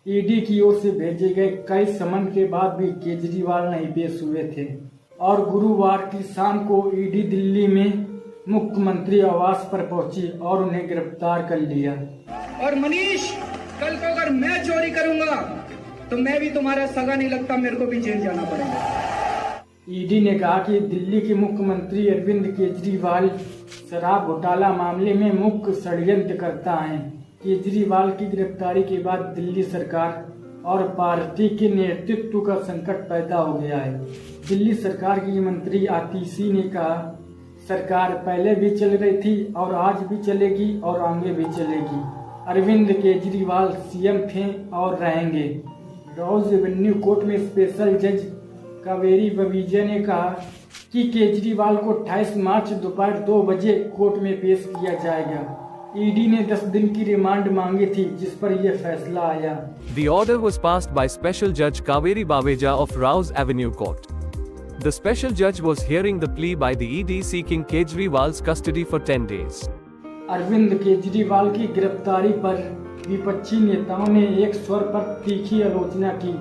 ED की ओर से भेजे गए कई समन के बाद भी केजरीवाल नहीं पेश हुए थे और गुरुवार की शाम को ईडी दिल्ली में मुख्यमंत्री आवास पर पहुंची और उन्हें गिरफ्तार कर लिया। और मनीष, कल को अगर मैं चोरी करूंगा तो मैं भी तुम्हारा सगा नहीं लगता, मेरे को भी जेल जाना पड़ेगा। ईडी ने कहा कि दिल्ली के मुख्यमंत्री अरविंद केजरीवाल शराब घोटाला मामले में मुख्य षड्यंत्रकर्ता हैं। केजरीवाल की गिरफ्तारी के बाद दिल्ली सरकार और पार्टी के नेतृत्व का संकट पैदा हो गया है। दिल्ली सरकार की मंत्री आतिशी ने कहा, सरकार पहले भी चल रही थी और आज भी चलेगी और आगे भी चलेगी। अरविंद केजरीवाल सीएम थे और रहेंगे। रॉज एवेन्यू कोर्ट में स्पेशल जज कावेरी बवीजा ने कहा कि केजरीवाल को 28 मार्च दोपहर 2 बजे कोर्ट में पेश किया जाएगा। ईडी ने 10 दिन की रिमांड मांगी थी, जिस पर यह फैसला आया। The order was passed by Special Judge Kaveri Baweja of Rouse Avenue Court. The special judge was hearing the plea by the ED seeking Kejriwal's custody for 10 days. Arvind Kejriwal की गिरफ्तारी पर विपक्षी नेताओं ने एक स्वर पर तीखी आलोचना की।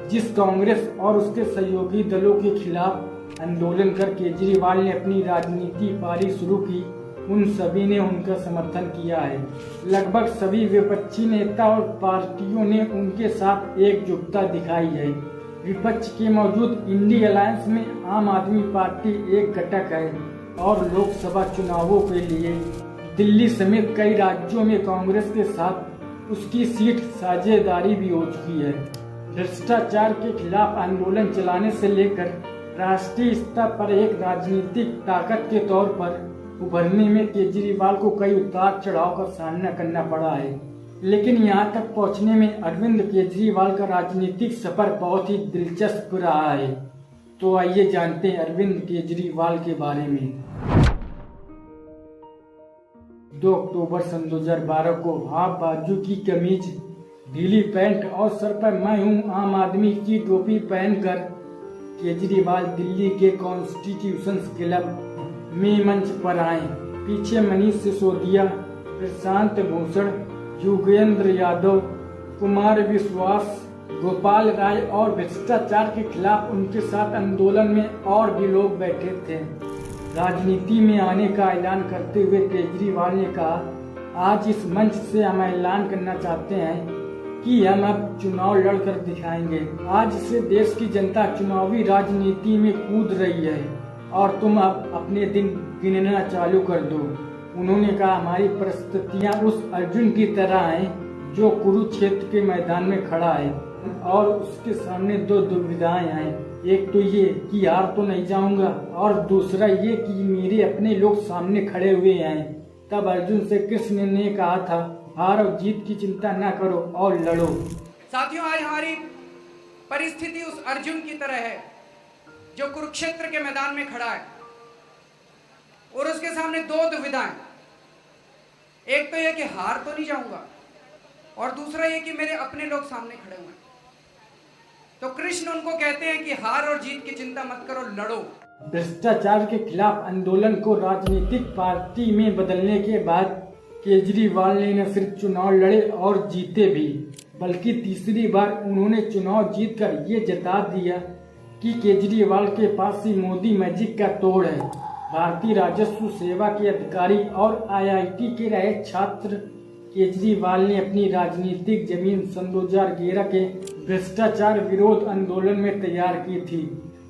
जिस कांग्रेस और उसके सहयोगी दलों के खिलाफ आंदोलन कर केजरीवाल ने अपनी राजनीति पारी शुरू की, उन सभी ने उनका समर्थन किया है। लगभग सभी विपक्षी नेता और पार्टियों ने उनके साथ एकजुटता दिखाई है। विपक्ष के मौजूद इंडी अलायंस में आम आदमी पार्टी एक घटक है और लोकसभा चुनावों के लिए दिल्ली समेत कई राज्यों में कांग्रेस के साथ उसकी सीट साझेदारी भी हो चुकी है। भ्रष्टाचार के खिलाफ आंदोलन चलाने से लेकर राष्ट्रीय स्तर पर एक राजनीतिक ताकत के तौर पर उभरने में केजरीवाल को कई उतार चढ़ाव का सामना करना पड़ा है, लेकिन यहां तक पहुंचने में अरविंद केजरीवाल का राजनीतिक सफर बहुत ही दिलचस्प रहा है। तो आइए जानते हैं अरविंद केजरीवाल के बारे में। 2 अक्टूबर सन 2012 को हाफ बाजू की कमीज, ढीली पैंट और सर पर मैं हूं आम आदमी की टोपी पहनकर केजरीवाल दिल्ली के कॉन्स्टिट्यूशन क्लब में मंच पर आए। पीछे मनीष सिसोदिया, प्रशांत भूषण, योगेंद्र यादव, कुमार विश्वास, गोपाल राय और भ्रष्टाचार के खिलाफ उनके साथ आंदोलन में और भी लोग बैठे थे। राजनीति में आने का ऐलान करते हुए केजरीवाल ने कहा, आज इस मंच से हम ऐलान करना चाहते हैं कि हम अब चुनाव लड़कर दिखाएंगे। आज से देश की जनता चुनावी राजनीति में कूद रही है और तुम अब अपने दिन गिनना चालू कर दो। उन्होंने कहा, हमारी परिस्थितियां उस अर्जुन की तरह हैं जो कुरुक्षेत्र के मैदान में खड़ा है और उसके सामने 2 दुविधाएं हैं। एक तो ये कि हार तो नहीं जाऊंगा और दूसरा ये कि मेरे अपने लोग सामने खड़े हुए हैं। तब अर्जुन से कृष्ण ने कहा था, हार और जीत की चिंता न करो और लड़ो। साथियों, आज हमारी परिस्थिति उस अर्जुन की तरह है जो कुरुक्षेत्र के मैदान में खड़ा है और उसके सामने 2 दुविधाएं। एक तो यह कि हार तो नहीं जाऊंगा और दूसरा यह कि मेरे अपने लोग सामने खड़े हुए हैं। तो कृष्ण उनको कहते हैं कि हार और जीत की चिंता मत करो, लड़ो। भ्रष्टाचार के खिलाफ आंदोलन को राजनीतिक पार्टी में बदलने के बाद केजरीवाल ने न सिर्फ चुनाव लड़े और जीते भी, बल्कि तीसरी बार उन्होंने चुनाव जीतकर ये जता दिया कि केजरीवाल के पास ही मोदी मैजिक का तोड़ है। भारतीय राजस्व सेवा के अधिकारी और आईआईटी के रहे छात्र केजरीवाल ने अपनी राजनीतिक जमीन सन 2011 के भ्रष्टाचार विरोध आंदोलन में तैयार की थी,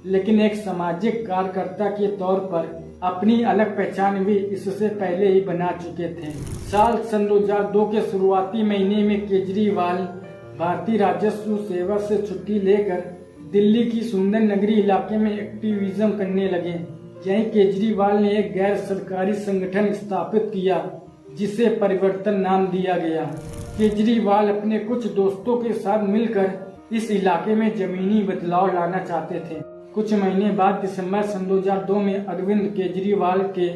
लेकिन एक सामाजिक कार्यकर्ता के तौर पर अपनी अलग पहचान भी इससे पहले ही बना चुके थे। साल सन 2002 के शुरुआती महीने में केजरीवाल भारतीय राजस्व सेवा से छुट्टी लेकर दिल्ली की सुंदर नगरी इलाके में एक्टिविज्म करने लगे। यहीं केजरीवाल ने एक गैर सरकारी संगठन स्थापित किया जिसे परिवर्तन नाम दिया गया। केजरीवाल अपने कुछ दोस्तों के साथ मिलकर इस इलाके में जमीनी बदलाव लाना चाहते थे। कुछ महीने बाद दिसंबर सन 2002 में अरविंद केजरीवाल के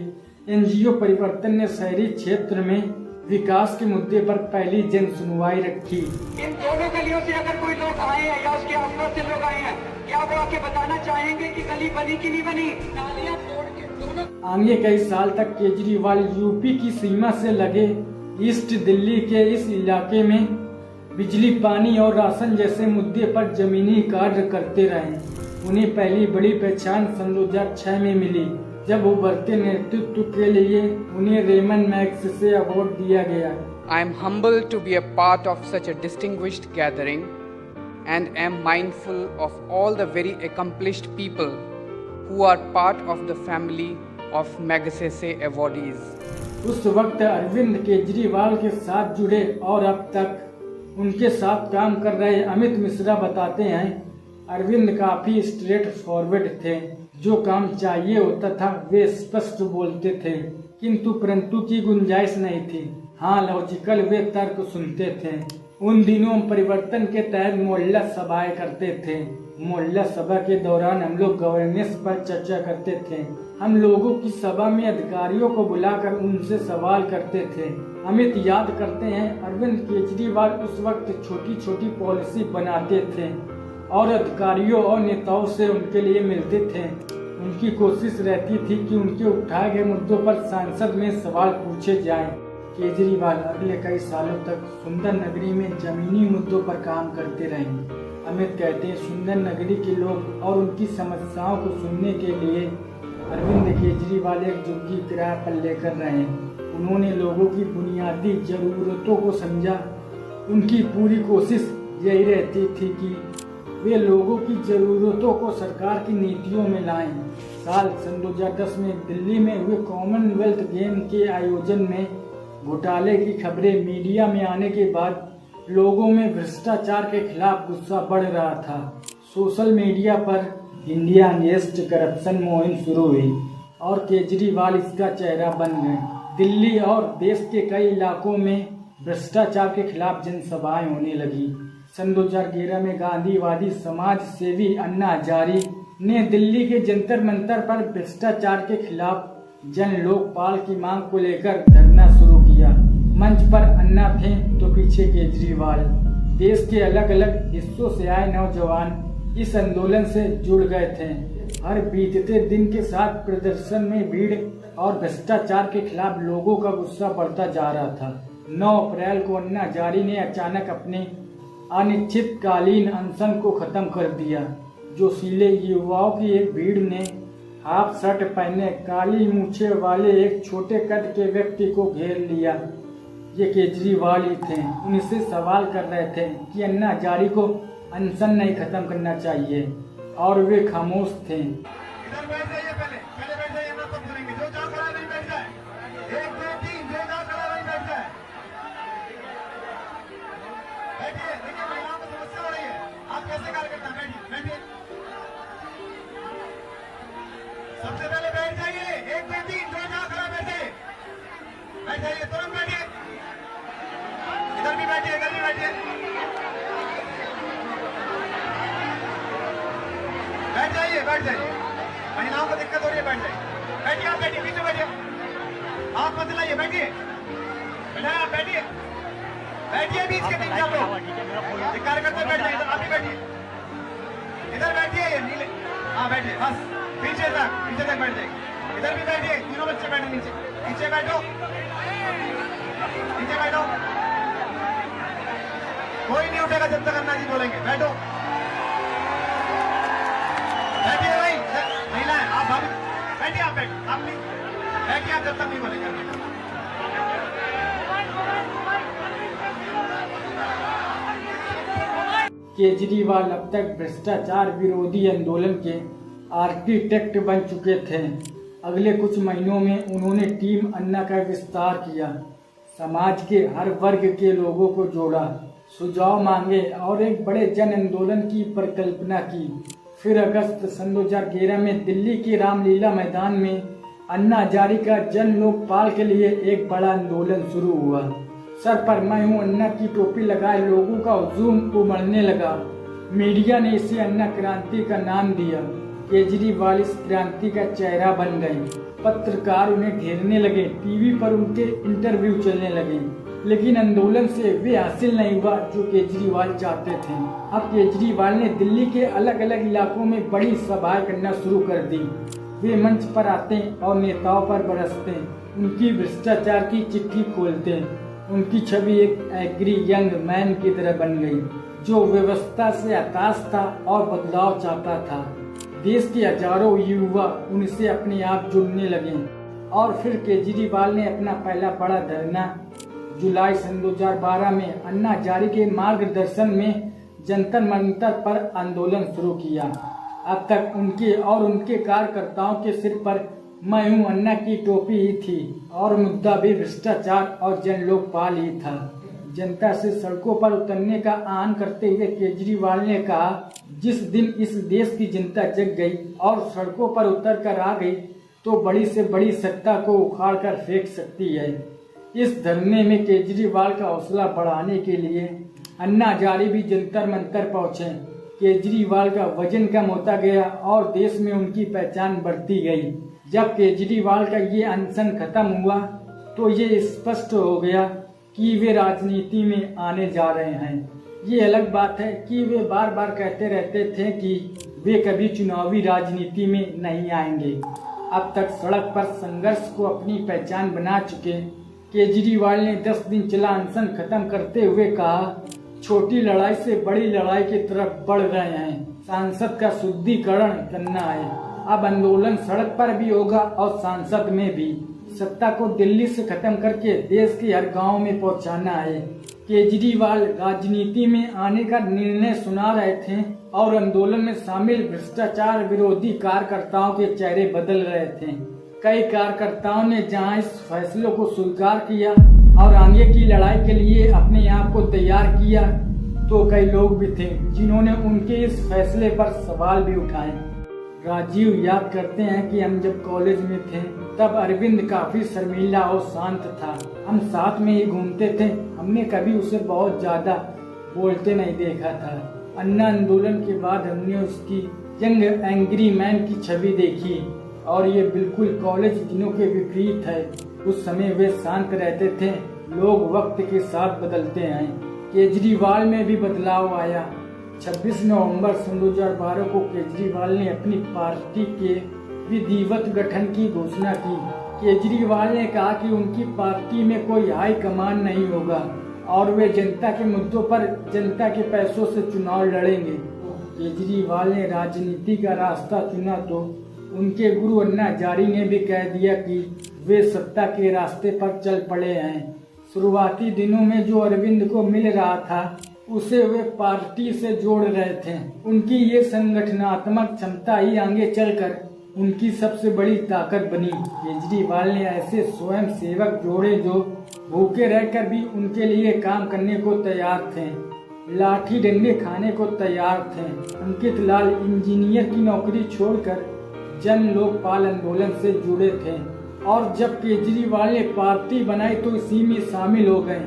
एनजीओ परिवर्तन ने शहरी क्षेत्र में विकास के मुद्दे पर पहली जन सुनवाई रखी। इन दोनों गलियों से अगर कोई लोग आए हैं या उसके आसपास से लोग आए हैं, क्या वो आके बताना चाहेंगे कि गली बनी कि नहीं बनी? नालियां तोड़ के दोनों। आगे कई साल तक केजरीवाल यूपी की सीमा से लगे ईस्ट दिल्ली के इस इलाके में बिजली, पानी और राशन जैसे मुद्दे पर जमीनी कार्य करते रहे। उन्हें पहली बड़ी पहचान सन 2006 में मिली, जब वो बढ़ते नेतृत्व के लिए उन्हें रेमन मैग्सेसे अवार्ड दिया गया। I am humbled to be a part of such a distinguished gathering and am mindful of all the very accomplished people who are part of the family of Magsaysay awardees. उस वक्त अरविंद केजरीवाल के साथ जुड़े और अब तक उनके साथ काम कर रहे अमित मिश्रा बताते हैं, अरविंद काफी स्ट्रेट फॉरवर्ड थे। जो काम चाहिए होता था वे स्पष्ट बोलते थे, किंतु परंतु की गुंजाइश नहीं थी। हाँ, लॉजिकल वे तर्क सुनते थे। उन दिनों परिवर्तन के तहत मोहल्ला सभाएं करते थे। मोहल्ला सभा के दौरान हम लोग गवर्नेंस पर चर्चा करते थे। हम लोगों की सभा में अधिकारियों को बुलाकर उनसे सवाल करते थे। अमित याद करते हैं, अरविंद केजरीवाल उस वक्त छोटी छोटी पॉलिसी बनाते थे और अधिकारियों और नेताओं से उनके लिए मिलते थे। उनकी कोशिश रहती थी कि उनके उठाए गए मुद्दों पर संसद में सवाल पूछे जाएं। केजरीवाल अगले कई सालों तक सुंदर नगरी में जमीनी मुद्दों पर काम करते रहे। अमित कहते हैं, सुंदर नगरी के लोग और उनकी समस्याओं को सुनने के लिए अरविंद केजरीवाल एक झुग्गी किराए पर लेकर रहे। उन्होंने लोगों की बुनियादी जरूरतों को समझा। उनकी पूरी कोशिश यही रहती थी कि वे लोगों की जरूरतों को सरकार की नीतियों में लाएं। साल सन 2010 में दिल्ली में हुए कॉमनवेल्थ गेम के आयोजन में घोटाले की खबरें मीडिया में आने के बाद लोगों में भ्रष्टाचार के खिलाफ गुस्सा बढ़ रहा था। सोशल मीडिया पर इंडिया नेक्स्ट करप्शन मुहिम शुरू हुई और केजरीवाल इसका चेहरा बन गए। दिल्ली और देश के कई इलाकों में भ्रष्टाचार के खिलाफ जनसभाएं होने लगी। सन 2011 में गांधीवादी समाज सेवी अन्ना हजारी ने दिल्ली के जंतर मंतर पर भ्रष्टाचार के खिलाफ जन लोकपाल की मांग को लेकर धरना शुरू किया। मंच पर अन्ना थे तो पीछे केजरीवाल। देश के अलग अलग हिस्सों से आए नौजवान इस आंदोलन से जुड़ गए थे। हर बीतते दिन के साथ प्रदर्शन में भीड़ और भ्रष्टाचार के खिलाफ लोगों का गुस्सा बढ़ता जा रहा था। 9 अप्रैल को अन्ना हजारी ने अचानक अपने अनिश्चितकालीन अनशन को खत्म कर दिया। जोशीले युवाओं की एक भीड़ ने हाफ शर्ट पहने काली मूछे वाले एक छोटे कद के व्यक्ति को घेर लिया। ये केजरीवाल ही थे। उनसे सवाल कर रहे थे कि अन्ना हजारी को अनशन नहीं खत्म करना चाहिए और वे खामोश थे। इधर बैठ जाइए, पहले बैठ जाइए, ना तो बोलेंगे। जो जा खड़ा नहीं बैठ जाए। 1 2 3 जो जा खड़ा नहीं बैठ जाए। बैठिए, देखिए महिलाओं को समस्या हो रही है। आप कैसे कार्य करते हैं? बैठिए। सबसे पहले बैठ जाइए। 1 2 3 जो जा खड़ा बैठे। बैठ जाइए, तुरंत बैठिए। इधर भी बैठिए, इधर भी बैठिए। बैठ जाइए, बैठ जाइए। महिलाओं को दिक्कत हो रही है, बैठ जाइए। बैठिए, आप बैठिए, पीछे बैठिए। आप मत लाइए, बैठिए। बैठा आप बैठिए। बैठिए बीच के 3-4 लोग। कार्यकर्ता बैठ जाइए, इधर आप भी बैठिए। इधर बैठिए, ये नीले। हाँ बैठिए, बस पीछे तक बैठ जाइए। इधर भी बैठिए, तीनों बच्चे बैठे नीचे। नीचे बैठो, नीचे बैठो। कोई नहीं उठेगा जब तक अन्ना जी बोलेंगे। बैठो, बैठिए भाई। महिला है, आप भाभी बैठिए, आप बैठिए, आप नहीं बैठिए, आप जब तक नहीं बोलेंगे। केजरीवाल अब तक भ्रष्टाचार विरोधी आंदोलन के आर्किटेक्ट बन चुके थे। अगले कुछ महीनों में उन्होंने टीम अन्ना का विस्तार किया, समाज के हर वर्ग के लोगों को जोड़ा, सुझाव मांगे और एक बड़े जन आंदोलन की परिकल्पना की। फिर अगस्त सन 2011 में दिल्ली के रामलीला मैदान में अन्ना हजारी का जन लोकपाल के लिए एक बड़ा आंदोलन शुरू हुआ। सर पर मैं हूं अन्ना की टोपी लगाए लोगों का हुजूम उमड़ने लगा। मीडिया ने इसे अन्ना क्रांति का नाम दिया। केजरीवाल इस क्रांति का चेहरा बन गए। पत्रकार उन्हें घेरने लगे, टीवी पर उनके इंटरव्यू चलने लगे, लेकिन आंदोलन से वे हासिल नहीं हुआ जो केजरीवाल चाहते थे। अब केजरीवाल ने दिल्ली के अलग अलग इलाकों में बड़ी सभाएं करना शुरू कर दी। वे मंच पर आते और नेताओं पर बरसते, उनकी भ्रष्टाचार की चिट्ठी खोलते उनकी छवि एक एग्री यंग मैन की तरह बन गई, जो व्यवस्था से हताश था और बदलाव चाहता था। देश के हजारों युवा उनसे अपने आप जुड़ने लगे और फिर केजरीवाल ने अपना पहला बड़ा धरना जुलाई सन 2012 में अन्ना हजारे के मार्गदर्शन में जंतर मंतर पर आंदोलन शुरू किया। अब तक उनके और उनके कार्यकर्ताओं के सिर पर मैं हूं अन्ना की टोपी ही थी और मुद्दा भी भ्रष्टाचार और जन लोकपाल ही था। जनता से सड़कों पर उतरने का आह्वान करते हुए केजरीवाल ने कहा, जिस दिन इस देश की जनता जग गई और सड़कों पर उतर कर आ गई तो बड़ी से बड़ी सत्ता को उखाड़ कर फेंक सकती है। इस धरने में केजरीवाल का हौसला बढ़ाने के लिए अन्ना हजारे भी जंतर मंतर पहुंचे। केजरीवाल का वजन कम होता गया और देश में उनकी पहचान बढ़ती गई। जब केजरीवाल का ये अनशन खत्म हुआ तो ये स्पष्ट हो गया कि वे राजनीति में आने जा रहे हैं। ये अलग बात है कि वे बार बार कहते रहते थे कि वे कभी चुनावी राजनीति में नहीं आएंगे। अब तक सड़क पर संघर्ष को अपनी पहचान बना चुके केजरीवाल ने 10 दिन चला अनशन खत्म करते हुए कहा, छोटी लड़ाई से बड़ी लड़ाई की तरफ बढ़ रहे हैं। सांसद का शुद्धिकरण करना है। अब आंदोलन सड़क पर भी होगा और संसद में भी। सत्ता को दिल्ली से खत्म करके देश के हर गांव में पहुंचाना है। केजरीवाल राजनीति में आने का निर्णय सुना रहे थे और आंदोलन में शामिल भ्रष्टाचार विरोधी कार्यकर्ताओं के चेहरे बदल रहे थे। कई कार्यकर्ताओं ने जहां इस फैसले को स्वीकार किया और आगे की लड़ाई के लिए अपने आप को तैयार किया, तो कई लोग भी थे जिन्होंने उनके इस फैसले पर सवाल भी उठाए। राजीव याद करते हैं कि हम जब कॉलेज में थे तब अरविंद काफी शर्मीला और शांत था। हम साथ में ही घूमते थे। हमने कभी उसे बहुत ज्यादा बोलते नहीं देखा था। अन्ना आंदोलन के बाद हमने उसकी यंग एंग्री मैन की छवि देखी और ये बिल्कुल कॉलेज दिनों के विपरीत है। उस समय वे शांत रहते थे। लोग वक्त के साथ बदलते हैं। केजरीवाल में भी बदलाव आया। 26 नवंबर सन 2012 को केजरीवाल ने अपनी पार्टी के विधिवत गठन की घोषणा की। केजरीवाल ने कहा कि उनकी पार्टी में कोई हाई कमान नहीं होगा और वे जनता के मुद्दों पर जनता के पैसों से चुनाव लड़ेंगे। केजरीवाल ने राजनीति का रास्ता चुना तो उनके गुरु अन्ना हजारे ने भी कह दिया कि वे सत्ता के रास्ते पर चल पड़े हैं। शुरुआती दिनों में जो अरविंद को मिल रहा था उसे वे पार्टी से जोड़ रहे थे। उनकी ये संगठनात्मक क्षमता ही आगे चलकर उनकी सबसे बड़ी ताकत बनी। केजरीवाल ने ऐसे स्वयं सेवक जोड़े जो भूखे रहकर भी उनके लिए काम करने को तैयार थे, लाठी डंडे खाने को तैयार थे। अंकित लाल इंजीनियर की नौकरी छोड़कर जन लोकपाल आंदोलन से जुड़े थे और जब केजरीवाल ने पार्टी बनाई तो इसी में शामिल हो गए।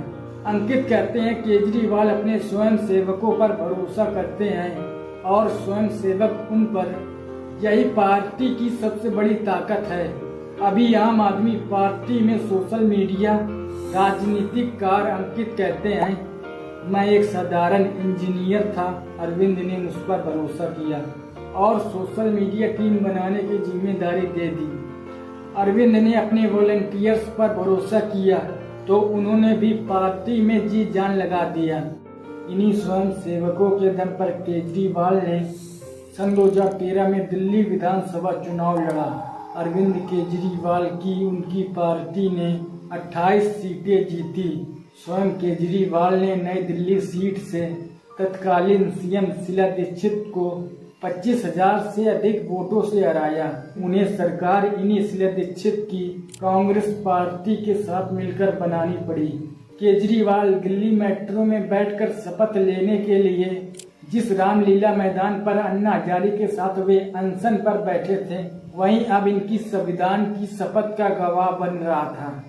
अंकित कहते हैं केजरीवाल अपने स्वयं सेवकों पर भरोसा करते हैं और स्वयं सेवक उन पर, यही पार्टी की सबसे बड़ी ताकत है। अभी आम आदमी पार्टी में सोशल मीडिया राजनीतिक कार्य। अंकित कहते हैं, मैं एक साधारण इंजीनियर था। अरविंद ने मुझ पर भरोसा किया और सोशल मीडिया टीम बनाने की जिम्मेदारी दे दी। अरविंद ने अपने वॉलंटियर्स पर भरोसा किया तो उन्होंने भी पार्टी में जी जान लगा दिया। इन्हीं स्वयं सेवकों के दम पर केजरीवाल ने सन 2013 में दिल्ली विधानसभा चुनाव लड़ा। अरविंद केजरीवाल की उनकी पार्टी ने 28 सीटें जीती। स्वयं केजरीवाल ने नई दिल्ली सीट से तत्कालीन सीएम शीला दीक्षित को 25,000 से अधिक वोटों से हराया। उन्हें सरकार इन्हीं शीला दीक्षित की कांग्रेस पार्टी के साथ मिलकर बनानी पड़ी। केजरीवाल दिल्ली मेट्रो में बैठकर शपथ लेने के लिए जिस रामलीला मैदान पर अन्ना हजारे के साथ वे अनशन पर बैठे थे, वहीं अब इनकी संविधान की शपथ का गवाह बन रहा था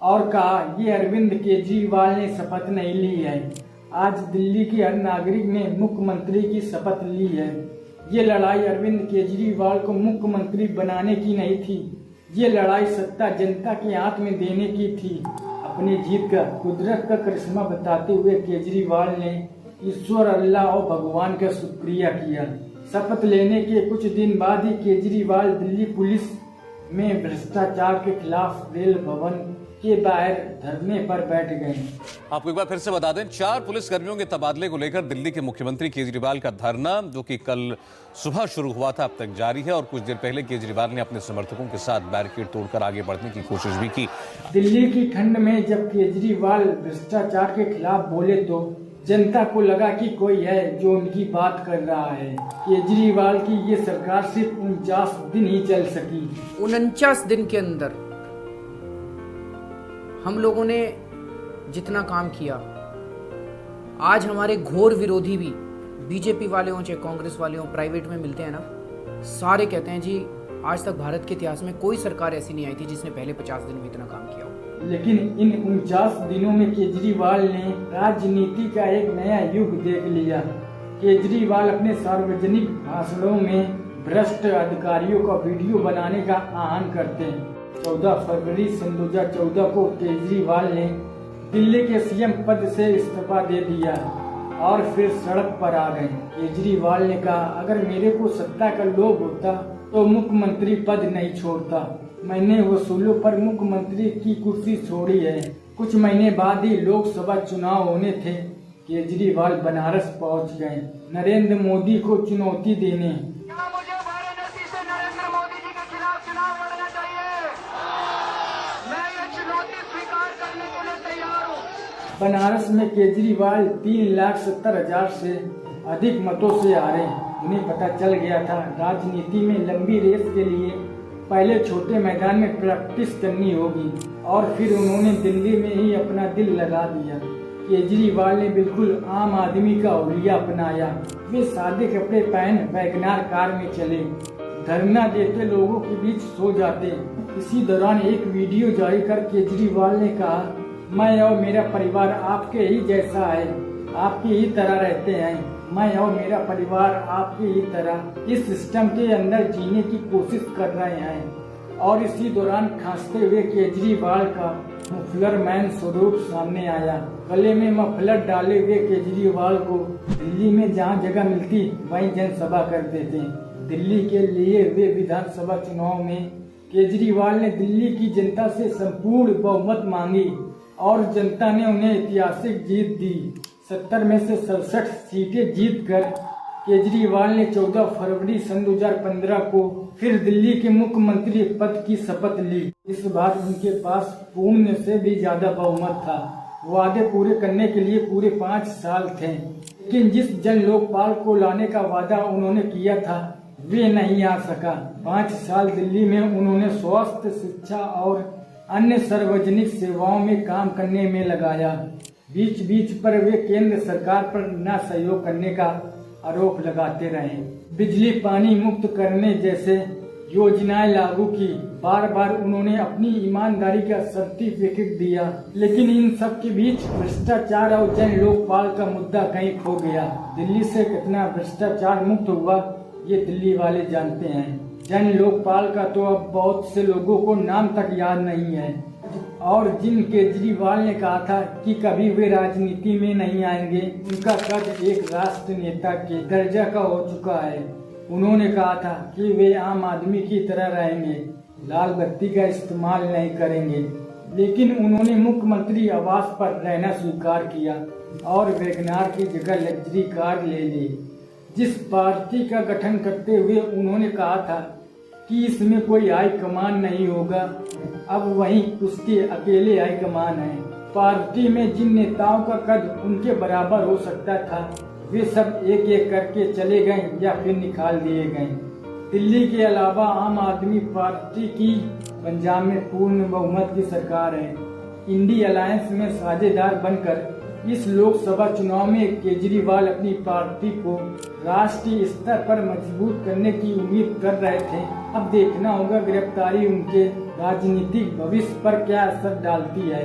और कहा, ये अरविंद केजरीवाल ने शपथ नहीं ली है। आज दिल्ली के हर नागरिक ने मुख्यमंत्री की शपथ ली है। ये लड़ाई अरविंद केजरीवाल को मुख्यमंत्री बनाने की नहीं थी। ये लड़ाई सत्ता जनता के हाथ में देने की थी। अपनी जीत का कुदरत का करिश्मा बताते हुए केजरीवाल ने ईश्वर, अल्लाह और भगवान का शुक्रिया किया। शपथ लेने के कुछ दिन बाद ही केजरीवाल दिल्ली पुलिस में भ्रष्टाचार के खिलाफ रेल भवन के बाहर धरने पर बैठ गए। आपको एक बार फिर से बता दें, 4 पुलिसकर्मियों के तबादले को लेकर दिल्ली के मुख्यमंत्री केजरीवाल का धरना, जो कि कल सुबह शुरू हुआ था, अब तक जारी है। और कुछ देर पहले केजरीवाल ने अपने समर्थकों के साथ बैरिकेड तोड़कर आगे बढ़ने की कोशिश भी की। दिल्ली की ठंड में जब केजरीवाल भ्रष्टाचार के खिलाफ बोले तो जनता को लगा कि कोई है जो उनकी बात कर रहा है। केजरीवाल की ये सरकार सिर्फ 49 दिन ही चल सकी। 49 दिन के अंदर हम लोगों ने जितना काम किया, आज हमारे घोर विरोधी भी बीजेपी वाले हों चाहे कांग्रेस वाले हों, प्राइवेट में मिलते हैं ना, सारे कहते हैं जी आज तक भारत के इतिहास में कोई सरकार ऐसी नहीं आई थी जिसने पहले 50 दिन में इतना काम किया हो। लेकिन इन 49 दिनों में केजरीवाल ने राजनीति का एक नया युग देख लिया। केजरीवाल अपने सार्वजनिक भाषणों में भ्रष्ट अधिकारियों का वीडियो बनाने का आह्वान करते हैं। 14 फरवरी सन 2014 को केजरीवाल ने दिल्ली के सीएम पद से इस्तीफा दे दिया और फिर सड़क पर आ गए। केजरीवाल ने कहा, अगर मेरे को सत्ता का लोभ होता तो मुख्यमंत्री पद नहीं छोड़ता। मैंने वसूलों पर मुख्यमंत्री की कुर्सी छोड़ी है। कुछ महीने बाद ही लोकसभा चुनाव होने थे। केजरीवाल बनारस पहुंच गए नरेंद्र मोदी को चुनौती देने। मुझे वाराणसी से नरेंद्र मोदी जी के खिलाफ चुनाव लड़ना चाहिए। मैं ये चुनौती स्वीकार करने के लिए तैयार हूँ। बनारस में केजरीवाल 3,70,000 से अधिक मतों से हारे। उन्हें पता चल गया था राजनीति में लंबी रेस के लिए पहले छोटे मैदान में प्रैक्टिस करनी होगी और फिर उन्होंने दिल्ली में ही अपना दिल लगा दिया। केजरीवाल ने बिल्कुल आम आदमी का हुलिया अपनाया। वे सादे कपड़े पहन वैगनार कार में चले, धरना देते लोगों के बीच सो जाते। इसी दौरान एक वीडियो जारी कर केजरीवाल ने कहा, मैं और मेरा परिवार आपके ही जैसा है, आपकी ही तरह रहते हैं। मैं और मेरा परिवार आपकी ही तरह इस सिस्टम के अंदर जीने की कोशिश कर रहे हैं। और इसी दौरान खांसते हुए केजरीवाल का मफलर मैन स्वरूप सामने आया। गले में मफलर डाले हुए केजरीवाल को दिल्ली में जहां जगह मिलती वहीं जनसभा करते थे। दिल्ली के लिए वे विधानसभा चुनाव में केजरीवाल ने दिल्ली की जनता से संपूर्ण बहुमत मांगी और जनता ने उन्हें ऐतिहासिक जीत दी। 70 में से 67 सीटें जीतकर केजरीवाल ने 14 फरवरी सन 2015 को फिर दिल्ली के मुख्यमंत्री पद की शपथ ली। इस बार उनके पास पूर्ण से भी ज्यादा बहुमत था। वादे पूरे करने के लिए पूरे 5 साल थे, लेकिन जिस जन लोकपाल को लाने का वादा उन्होंने किया था वे नहीं आ सका। 5 साल दिल्ली में उन्होंने स्वास्थ्य, शिक्षा और अन्य सार्वजनिक सेवाओं में काम करने में लगाया। बीच बीच पर वे केंद्र सरकार पर न सहयोग करने का आरोप लगाते रहे। बिजली पानी मुक्त करने जैसे योजनाएं लागू की। बार बार उन्होंने अपनी ईमानदारी का सर्टिफिकेट दिया, लेकिन इन सब के बीच भ्रष्टाचार और जन लोकपाल का मुद्दा कहीं खो गया। दिल्ली से कितना भ्रष्टाचार मुक्त हुआ ये दिल्ली वाले जानते हैं। जन लोकपाल का तो अब बहुत से लोगों को नाम तक याद नहीं है। और जिन केजरीवाल ने कहा था कि कभी वे राजनीति में नहीं आएंगे, उनका कद एक राष्ट्र नेता के दर्जा का हो चुका है। उन्होंने कहा था कि वे आम आदमी की तरह रहेंगे, लाल बत्ती का इस्तेमाल नहीं करेंगे, लेकिन उन्होंने मुख्यमंत्री आवास पर रहना स्वीकार किया और वैगनार की जगह लग्जरी कार ले ली। जिस पार्टी का गठन करते हुए उन्होंने कहा था कि इसमें कोई हाई कमान नहीं होगा, अब वहीं उसके अकेले हाई कमान है। पार्टी में जिन नेताओं का कद उनके बराबर हो सकता था वे सब एक एक करके चले गए या फिर निकाल दिए गए। दिल्ली के अलावा आम आदमी पार्टी की पंजाब में पूर्ण बहुमत की सरकार है। इंडी अलायंस में साझेदार बनकर इस लोकसभा चुनाव में केजरीवाल अपनी पार्टी को राष्ट्रीय स्तर पर मजबूत करने की उम्मीद कर रहे थे। अब देखना होगा गिरफ्तारी उनके राजनीतिक भविष्य पर क्या असर डालती है।